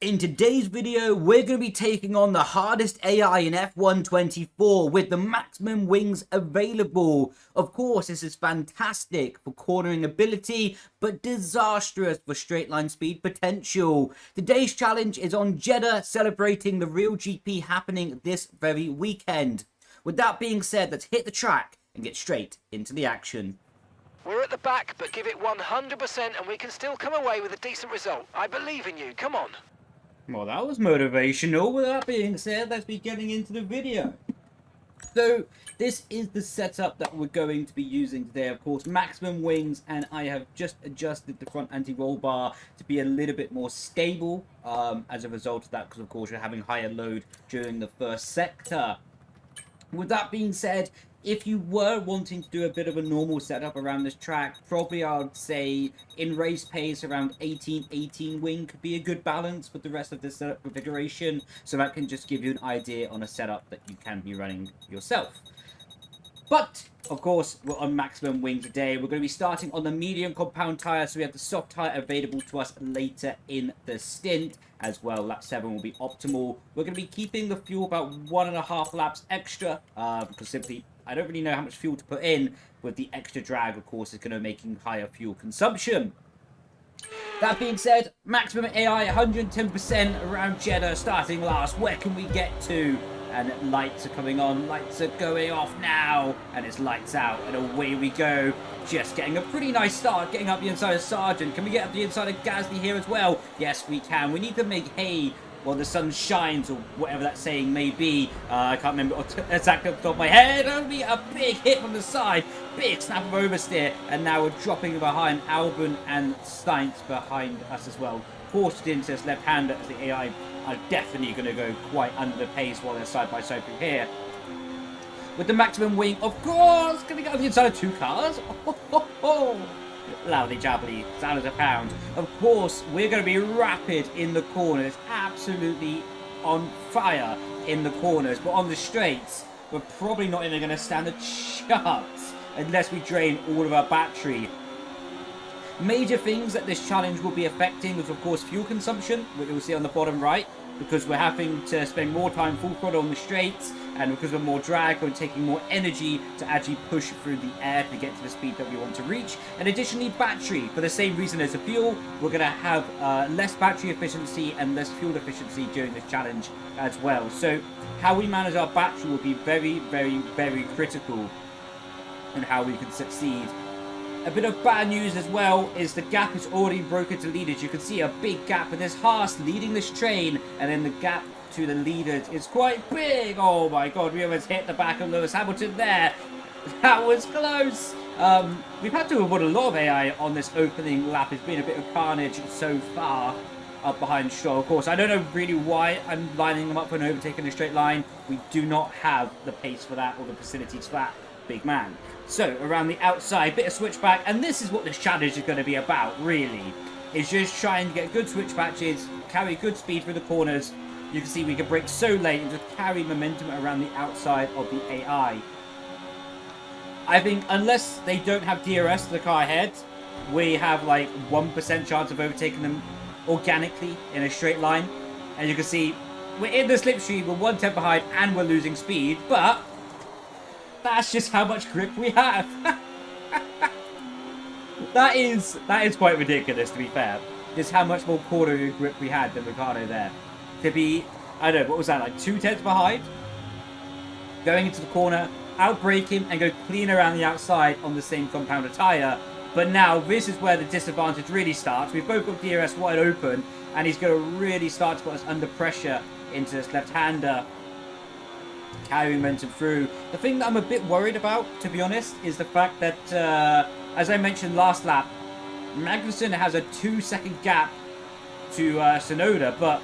In today's video, we're going to be taking on the hardest AI in F124 with the maximum wings available. Of course, this is fantastic for cornering ability, but disastrous for straight line speed potential. Today's challenge is on Jeddah, celebrating the real GP happening this very weekend. With that being said, let's hit the track and get straight into the action. We're at the back, but give it 100% and we can still come away with a decent result. I believe in you, come on. Well, that was motivational. With that being said, let's be getting into the video. So, this is the setup that we're going to be using today. Of course, maximum wings, and I have just adjusted the front anti-roll bar to be a little bit more stable as a result of that, because of course you're having higher load during the first sector. With that being said, if you were wanting to do a bit of a normal setup around this track, probably I'd say in race pace around 18 wing could be a good balance with the rest of the setup configuration, so that can just give you an idea on a setup that you can be running yourself. But, of course, we're on maximum wing today. We're going to be starting on the medium compound tyre, so we have the soft tyre available to us later in the stint. As well, lap 7 will be optimal. We're going to be keeping the fuel about 1.5 laps extra, because simply, I don't really know how much fuel to put in. With the extra drag, of course, is going to making higher fuel consumption. That being said, maximum AI 110% around Jeddah, starting last. Where can we get to? And lights are coming on, lights are going off now, and it's lights out, and away we go. Just getting a pretty nice start, getting up the inside of Sargent. Can we get up the inside of Gasly here as well? Yes, we can. We need to make hay while the sun shines, or whatever that saying may be. I can't remember exactly off the top of my head. Only a big hit from the side, big snap of oversteer, and now we're dropping behind Albon and Stint behind us as well. Forced into this left-hander as the AI are definitely going to go quite under the pace while they're side by side through here. With the maximum wing, of course, going to get on the inside of 2 cars. Loudly jabbly, sound as a pound. Of course, we're going to be rapid in the corners, absolutely on fire in the corners, but on the straights, we're probably not even going to stand a chance unless we drain all of our battery. Major things that this challenge will be affecting is, of course, fuel consumption, which you'll see on the bottom right, because we're having to spend more time full throttle on the straights, and because we're more drag, we're taking more energy to actually push through the air to get to the speed that we want to reach. And additionally, battery, for the same reason as the fuel, we're going to have less battery efficiency and less fuel efficiency during this challenge as well. So how we manage our battery will be very, very, very critical in how we can succeed. A bit of bad news as well is the gap is already broken to leaders. You can see a big gap, and there's Haas leading this train, and then the gap to the leaders is quite big. Oh my god, we almost hit the back of Lewis Hamilton there. That was close. We've had to avoid a lot of AI on this opening lap. It's been a bit of carnage so far up behind Stroll. Of course, I don't know really why I'm lining them up for an overtake in a straight line. We do not have the pace for that or the facilities for that, big man. So, around the outside, bit of switchback, and this is what this challenge is going to be about, really. Is just trying to get good switchbacks, carry good speed through the corners. You can see we can brake so late and just carry momentum around the outside of the AI. I think, unless they don't have DRS to the car ahead, we have like 1% chance of overtaking them organically in a straight line. And you can see, we're in the slipstream, we're 1 tenth behind, and we're losing speed, but that's just how much grip we have. that is quite ridiculous, to be fair. Just how much more corner grip we had than Ricardo there. To be, I don't know, what was that, like 2 tenths behind? Going into the corner, outbrake him, and go clean around the outside on the same compounder tyre. But now, this is where the disadvantage really starts. We've both got DRS wide open, and he's going to really start to put us under pressure into this left-hander. Carrying momentum through. The thing that I'm a bit worried about, to be honest, is the fact that, as I mentioned last lap, Magnussen has a 2-second gap to Tsunoda, but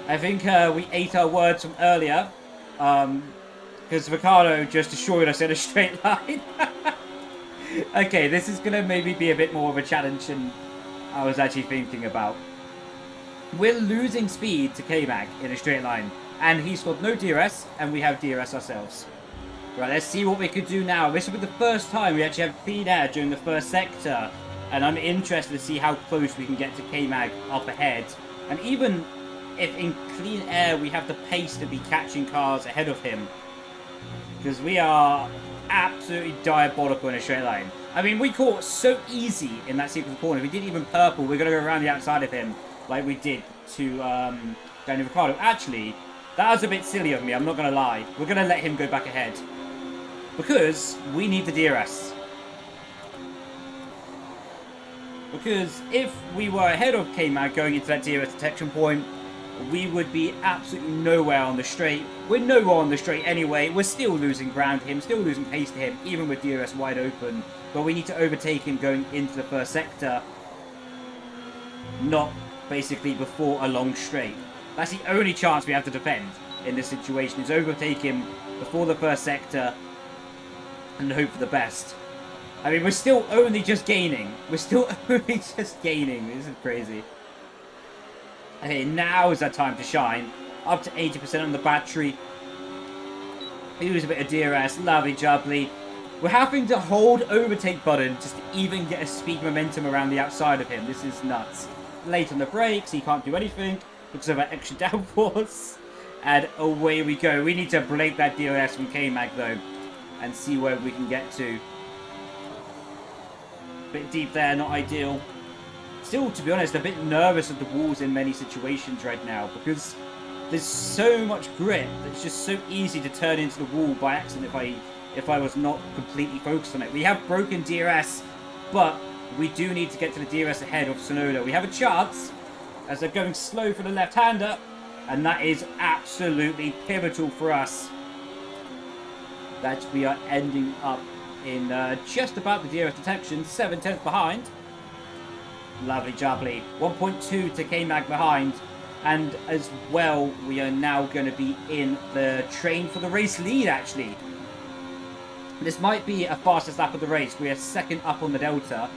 I think we ate our words from earlier, because Ricardo just assured us in a straight line. Okay, this is going to maybe be a bit more of a challenge than I was actually thinking about. We're losing speed to K-Mag in a straight line. And he's got no DRS, and we have DRS ourselves. Right, let's see what we could do now. This will be the first time we actually have clean air during the first sector. And I'm interested to see how close we can get to K-Mag up ahead. And even if in clean air we have the pace to be catching cars ahead of him, because we are absolutely diabolical in a straight line. I mean, we caught so easy in that sequence of corners. We didn't even purple. We're going to go around the outside of him like we did to Daniel Ricciardo. Actually, that was a bit silly of me, I'm not going to lie. We're going to let him go back ahead, because we need the DRS. Because if we were ahead of K-Mag going into that DRS detection point, we would be absolutely nowhere on the straight. We're nowhere on the straight anyway. We're still losing ground to him, still losing pace to him, even with DRS wide open. But we need to overtake him going into the first sector, not basically before a long straight. That's the only chance we have to defend in this situation, is overtake him before the first sector and hope for the best. I mean, we're still only just gaining. We're still only just gaining. This is crazy. Okay, now is our time to shine. Up to 80% on the battery. Use a bit of DRS. Lovely jubbly. We're having to hold overtake button just to even get a speed momentum around the outside of him. This is nuts. Late on the brakes. He can't do anything because of our extra downforce. And away we go. We need to break that DRS from K-Mag though, and see where we can get to. Bit deep there, not ideal. Still, to be honest, a bit nervous of the walls in many situations right now, because there's so much grip that it's just so easy to turn into the wall by accident if I was not completely focused on it. We have broken DRS, but we do need to get to the DRS ahead of Tsunoda. We have a chance as they're going slow for the left-hander, and that is absolutely pivotal for us. That we are ending up in just about the DRS detection, 7/10 behind. Lovely jubbly. 1.2 to K-Mag behind. And as well, we are now going to be in the train for the race lead, actually. This might be a fastest lap of the race. We are second up on the Delta.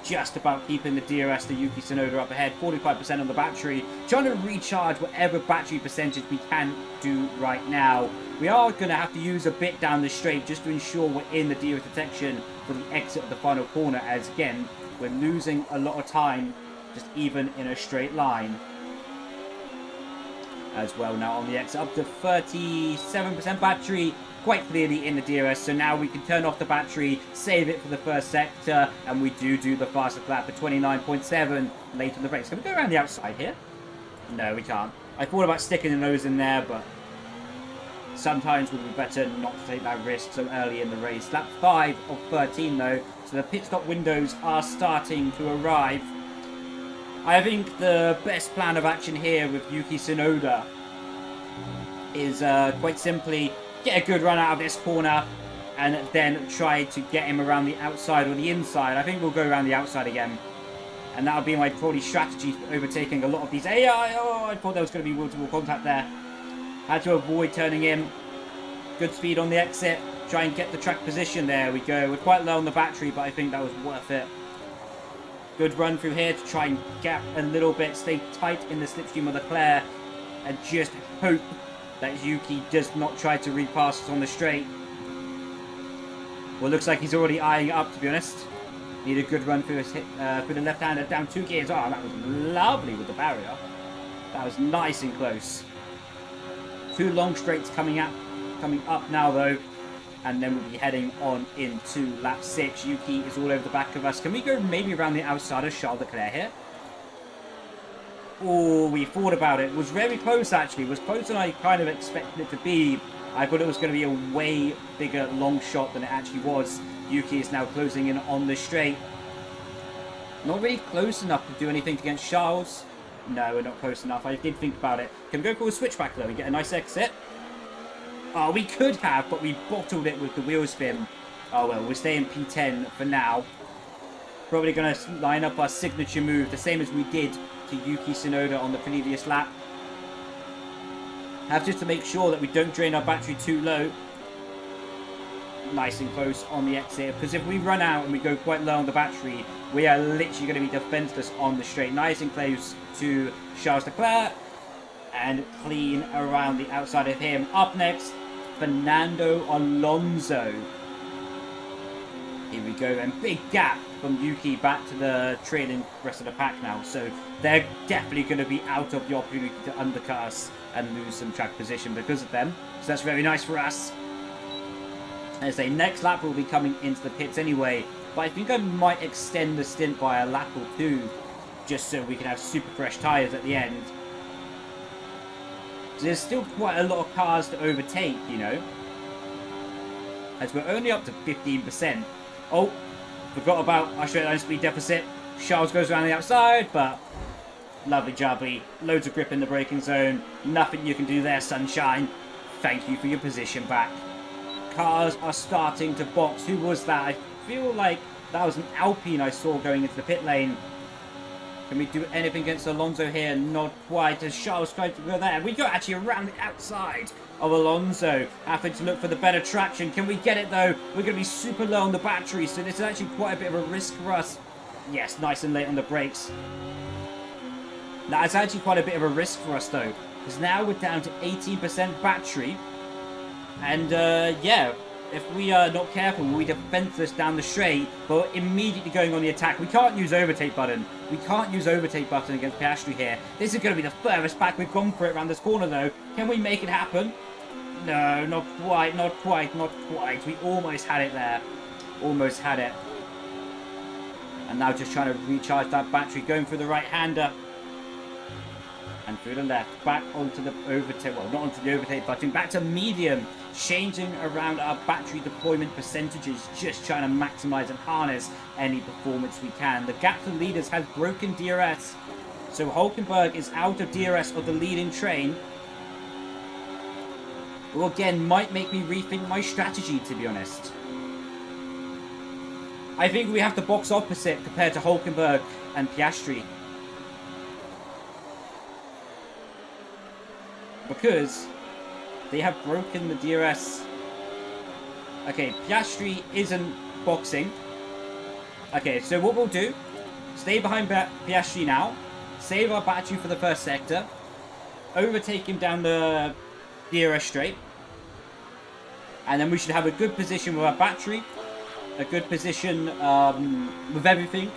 Just about keeping the DRS to Yuki Tsunoda up ahead. 45% on the battery. Trying to recharge whatever battery percentage we can do right now. We are going to have to use a bit down the straight just to ensure we're in the DRS detection for the exit of the final corner, as again, we're losing a lot of time just even in a straight line. As well now on the exit, up to 37% battery, quite clearly in the DRS, so now we can turn off the battery, save it for the first sector, and we do the fastest lap at 29.7 late in the race. Can we go around the outside here? No, we can't. I thought about sticking the nose in there, but sometimes it would be better not to take that risk so early in the race. Lap 5 of 13 though, so the pit stop windows are starting to arrive. I think the best plan of action here with Yuki Tsunoda is quite simply get a good run out of this corner and then try to get him around the outside or the inside. I think we'll go around the outside again. And that'll be my probably strategy for overtaking a lot of these. I thought there was going to be wall-to-wall contact there. Had to avoid turning in. Good speed on the exit. Try and get the track position. There we go. We're quite low on the battery, but I think that was worth it. Good run through here to try and gap a little bit. Stay tight in the slipstream of Leclerc. And just hope that Yuki does not try to repass us on the straight. Well, looks like he's already eyeing it up, to be honest. Need a good run through his hit, through the left-hander, down 2 gears. Oh, that was lovely with the barrier. That was nice and close. 2 long straights coming up now, though. And then we'll be heading on into lap 6. Yuki is all over the back of us. Can we go maybe around the outside of Charles Leclerc here? Oh, we thought about it. It was very close, actually. It was closer than I kind of expected it to be. I thought it was going to be a way bigger long shot than it actually was. Yuki is now closing in on the straight. Not really close enough to do anything against Charles. No, we're not close enough. I did think about it. Can we go for a switchback, though, and get a nice exit? Oh, we could have, but we bottled it with the wheel spin. Oh, well, we'll stay in P10 for now. Probably going to line up our signature move, the same as we did to Yuki Tsunoda on the previous lap. Have just to make sure that we don't drain our battery too low. Nice and close on the exit, because if we run out and we go quite low on the battery, we are literally going to be defenseless on the straight. Nice and close to Charles Leclerc, and clean around the outside of him. Up next, Fernando Alonso. Here we go, and big gap from Yuki back to the trailing rest of the pack now. So they're definitely going to be out of the opportunity to undercut us and lose some track position because of them. So that's very nice for us. As I say, next lap will be coming into the pits anyway. But I think I might extend the stint by a lap or two, just so we can have super fresh tyres at the end. So there's still quite a lot of cars to overtake, you know. As we're only up to 15%. Oh, forgot about our straight line speed deficit. Charles goes around the outside, but lovely jubbly. Loads of grip in the braking zone. Nothing you can do there, sunshine. Thank you for your position back. Cars are starting to box. Who was that? I feel like that was an Alpine I saw going into the pit lane. Can we do anything against Alonso here? Not quite, as Charles tried to go there. We go actually around the outside of Alonso, having to look for the better traction. Can we get it though? We're going to be super low on the battery, so this is actually quite a bit of a risk for us. Yes, nice and late on the brakes. That's actually quite a bit of a risk for us though, because now we're down to 18% battery. And yeah, if we are not careful, we'll be defenseless down the straight, but we're immediately going on the attack. We can't use overtake button. We can't use overtake button against Piastri here. This is going to be the furthest back we've gone for it around this corner though. Can we make it happen? No, not quite, not quite, not quite. We almost had it there. Almost had it. And now just trying to recharge that battery, going through the right-hander. And through the left, back onto the overtake, well, not onto the overtake button, back to medium, changing around our battery deployment percentages, just trying to maximize and harness any performance we can. The gap to leaders has broken DRS, so Hulkenberg is out of DRS of the leading train. Well, again, might make me rethink my strategy, to be honest. I think we have to box opposite compared to Hulkenberg and Piastri. Because they have broken the DRS. Okay, Piastri isn't boxing. Okay, so what we'll do, stay behind Piastri now, save our battery for the first sector, overtake him down the DRS straight, and then we should have a good position with our battery, a good position with everything,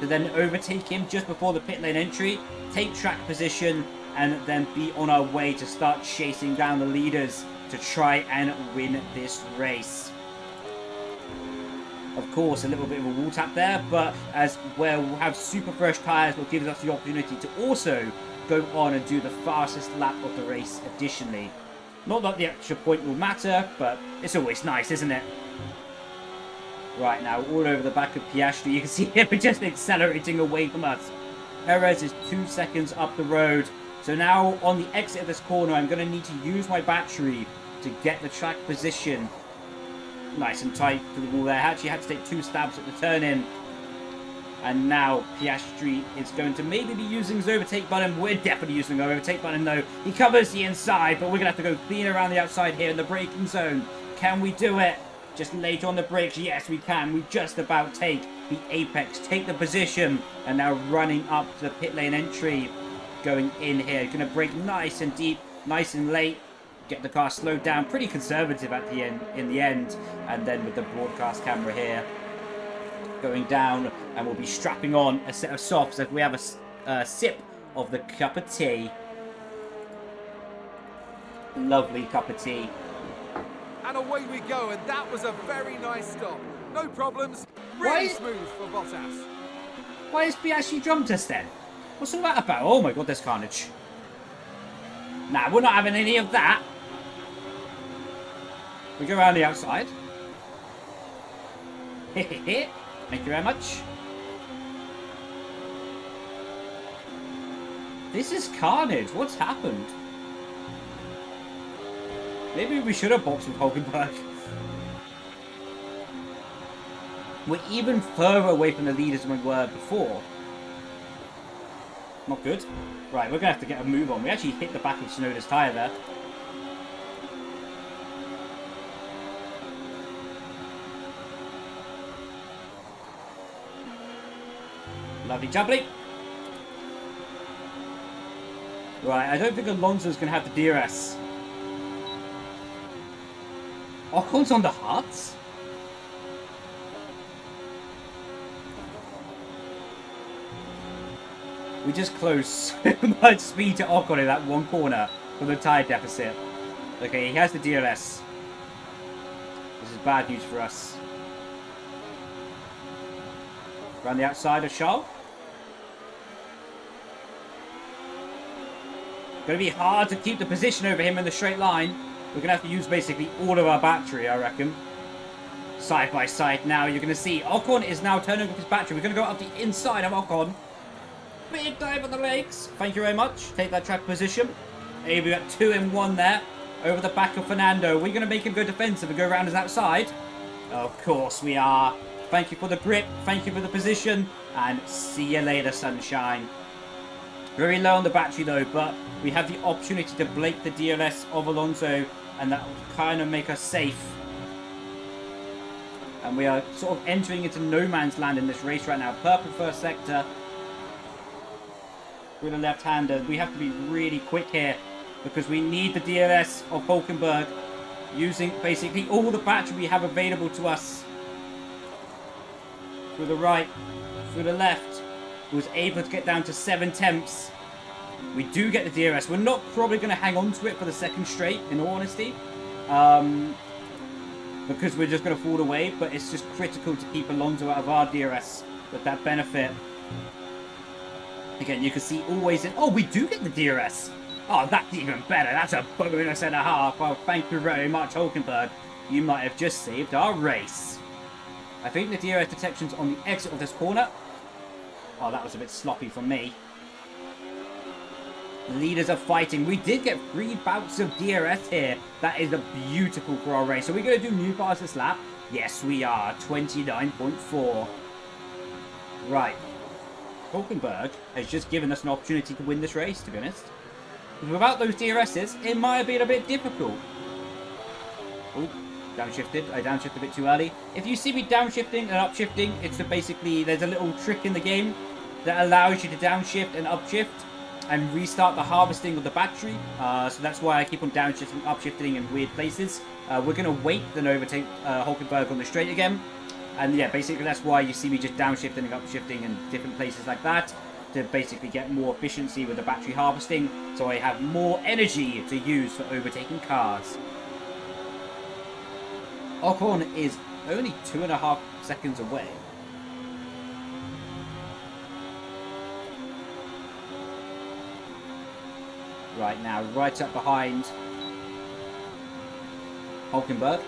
to then overtake him just before the pit lane entry, take track position, and then be on our way to start chasing down the leaders to try and win this race. Of course, a little bit of a wall tap there, but as well, we'll have super fresh tyres, which gives us the opportunity to also go on and do the fastest lap of the race additionally. Not that the extra point will matter, but it's always nice, isn't it? Right now, all over the back of Piastri, you can see him just accelerating away from us. Perez is 2 seconds up the road. So now, on the exit of this corner, I'm going to need to use my battery to get the track position nice and tight to the wall there. I actually had to take 2 stabs at the turn-in. And now Piastri is going to maybe be using his overtake button. We're definitely using our overtake button, though. He covers the inside, but we're going to have to go clean around the outside here in the braking zone. Can we do it? Just later on the brakes, yes, we can. We just about take the apex, take the position, and now running up to the pit lane entry. Going in here, going to brake nice and deep, nice and late, get the car slowed down, pretty conservative at the end, in the end, and then with the broadcast camera here, going down, and we'll be strapping on a set of softs as we have a sip of the cup of tea. Lovely cup of tea. And away we go, and that was a very nice stop. No problems, really smooth for Bottas. Why is Piastri jumped us then? What's all that about? Oh my god, there's carnage. Nah, we're not having any of that. We go around the outside. Thank you very much. This is carnage. What's happened? Maybe we should have boxed with Hulkenberg. We're even further away from the leaders than we were before. Not good. Right, we're going to have to get a move on. We actually hit the back of Tsunoda's tyre there. Lovely jubbly. Right, I don't think Alonso's going to have the DRS. Ocon's on the hards? We just closed so much speed to Ocon in that one corner from the tyre deficit. Okay, he has the DRS. This is bad news for us. Around the outside of Charles. Going to be hard to keep the position over him in the straight line. We're going to have to use basically all of our battery, I reckon. Side by side now, you're going to see Ocon is now turning off his battery. We're going to go up the inside of Ocon. Big dive on the legs. Thank you very much. Take that track position. Hey, we got 2 in 1 there. Over the back of Fernando. We're going to make him go defensive and go around his outside. Of course we are. Thank you for the grip. Thank you for the position. And see you later, sunshine. Very low on the battery though, but we have the opportunity to break the DRS of Alonso, and that will kind of make us safe. And we are sort of entering into no man's land in this race right now. Purple first sector. With a left-hander. We have to be really quick here because we need the DRS of Hulkenberg, using basically all the battery we have available to us. Through the right, through the left. Was able to get down to 7 tenths. We do get the DRS. We're not probably going to hang on to it for the second straight, in all honesty. Because we're just going to fall away. But it's just critical to keep Alonso out of our DRS with that benefit. Again, you can see always in... Oh, we do get the DRS. Oh, that's even better. That's a bonus and a half. Well, thank you very much, Hulkenberg. You might have just saved our race. I think the DRS detection's on the exit of this corner. Oh, that was a bit sloppy from me. The leaders are fighting. We did get 3 bouts of DRS here. That is beautiful for our race. Are we going to do new fastest lap? Yes, we are. 29.4. Right. Hulkenberg has just given us an opportunity to win this race, to be honest. Without those DRSs, it might have been a bit difficult. Oh, downshifted. I downshifted a bit too early. If you see me downshifting and upshifting, it's basically, there's a little trick in the game that allows you to downshift and upshift and restart the harvesting of the battery. So that's why I keep on downshifting, upshifting in weird places. We're going to wait, then overtake Hulkenberg on the straight again. And yeah, basically that's why you see me just downshifting and upshifting in different places like that, to basically get more efficiency with the battery harvesting, so I have more energy to use for overtaking cars. Ocon is only 2.5 seconds away. Right now, right up behind Hulkenberg.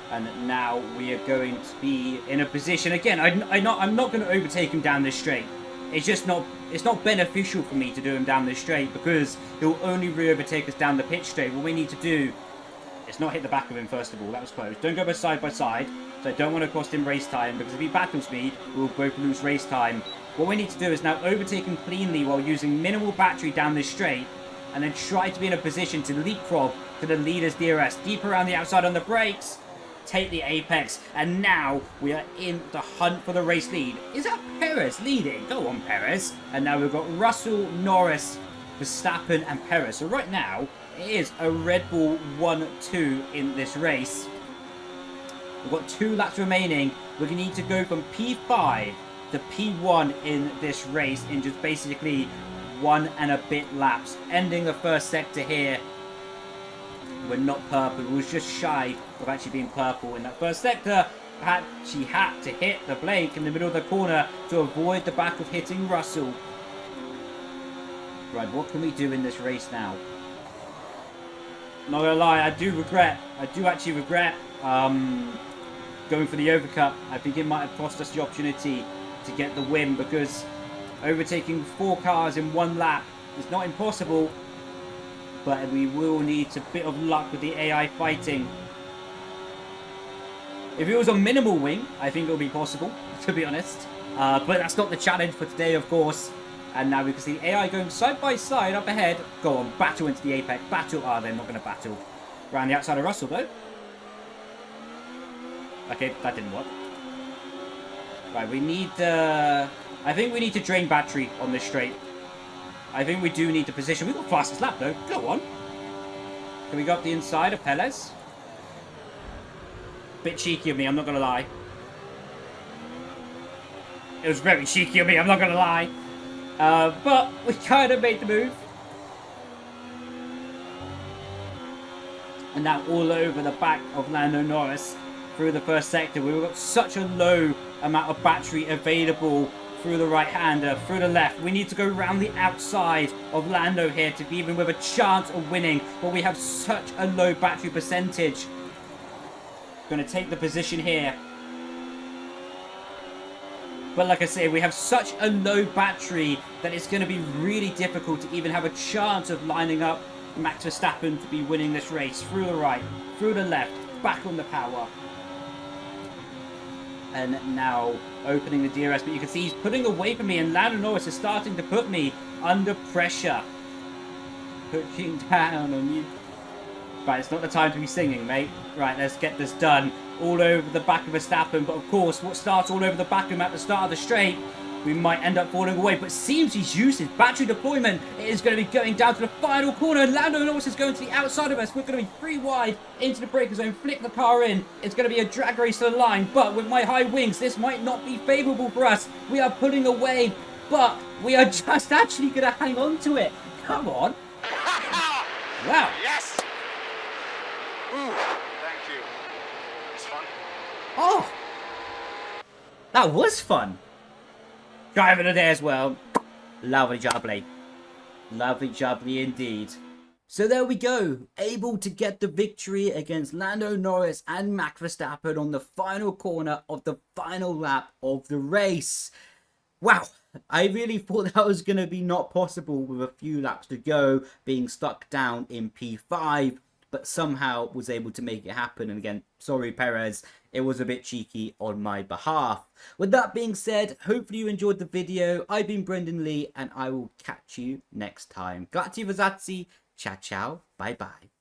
And now we are going to be in a position again. I'm not going to overtake him down this straight. It's just not. It's not beneficial for me to do him down this straight because he'll only re-overtake us down the pitch straight. What we need to do is not hit the back of him first of all. That was close. Don't go side by side. So I don't want to cost him race time because if he battles me, we'll both lose race time. What we need to do is now overtake him cleanly while using minimal battery down this straight, and then try to be in a position to leapfrog to the leader's DRS. Deep around the outside on the brakes. Take the apex, and now we are in the hunt for the race lead. Is that Perez leading? Go on, Perez. And now we've got Russell, Norris, Verstappen, and Perez. So right now, it is a Red Bull 1-2 in this race. We've got 2 laps remaining. We're going to need to go from P5 to P1 in this race in just basically 1 and a bit laps. Ending the first sector here. We're not purple. It was just shy of actually being purple in that first sector. She had to hit the Blake in the middle of the corner to avoid the back of hitting Russell. Right, what can we do in this race now? Not gonna lie, I do actually regret going for the overcut. I think it might have cost us the opportunity to get the win because overtaking 4 cars in 1 lap is not impossible. But we will need a bit of luck with the AI fighting. If it was a minimal wing, I think it would be possible, to be honest. But that's not the challenge for today, of course. And now we can see AI going side by side up ahead. Go on, battle into the apex. Battle. Ah, they're not going to battle. Around the outside of Russell, though. Okay, that didn't work. Right, we need... I think we need to drain battery on this straight. I think we do need to position. We've got fastest lap though. Go on. Can we go up the inside of Perez? bit cheeky of me, I'm not going to lie. It was very cheeky of me, I'm not going to lie. But we kind of made the move. And now all over the back of Lando Norris through the first sector. We've got such a low amount of battery available through the right-hander, through the left. We need to go around the outside of Lando here to be even with a chance of winning. But we have such a low battery percentage. Going to take the position here. But like I say, we have such a low battery that it's going to be really difficult to even have a chance of lining up Max Verstappen to be winning this race. Through the right, through the left, back on the power. And now opening the DRS, but you can see he's putting away from me, and Lando Norris is starting to put me under pressure. Pushing down on you. Right, it's not the time to be singing, mate. Right, let's get this done. All over the back of Verstappen, but of course, what starts all over the back of him at the start of the straight, we might end up falling away, but seems he's used his battery deployment. It is going to be going down to the final corner, and Lando Norris is going to the outside of us. We're going to be 3 wide into the breaker zone, flick the car in. It's going to be a drag race to the line, but with my high wings, this might not be favourable for us. We are pulling away, but we are just actually going to hang on to it. Come on. Wow. Yes! Ooh, thank you. It's fun. Oh, that was fun. Driving today as well. Lovely jubbly. Lovely jubbly indeed. So there we go. Able to get the victory against Lando Norris and Max Verstappen on the final corner of the final lap of the race. Wow. I really thought that was going to be not possible with a few laps to go, being stuck down in P5, but somehow was able to make it happen. And again, sorry Perez, it was a bit cheeky on my behalf. With that being said, hopefully you enjoyed the video. I've been Brendon Leigh, and I will catch you next time. Grazie Vazazzi, ciao ciao, bye bye.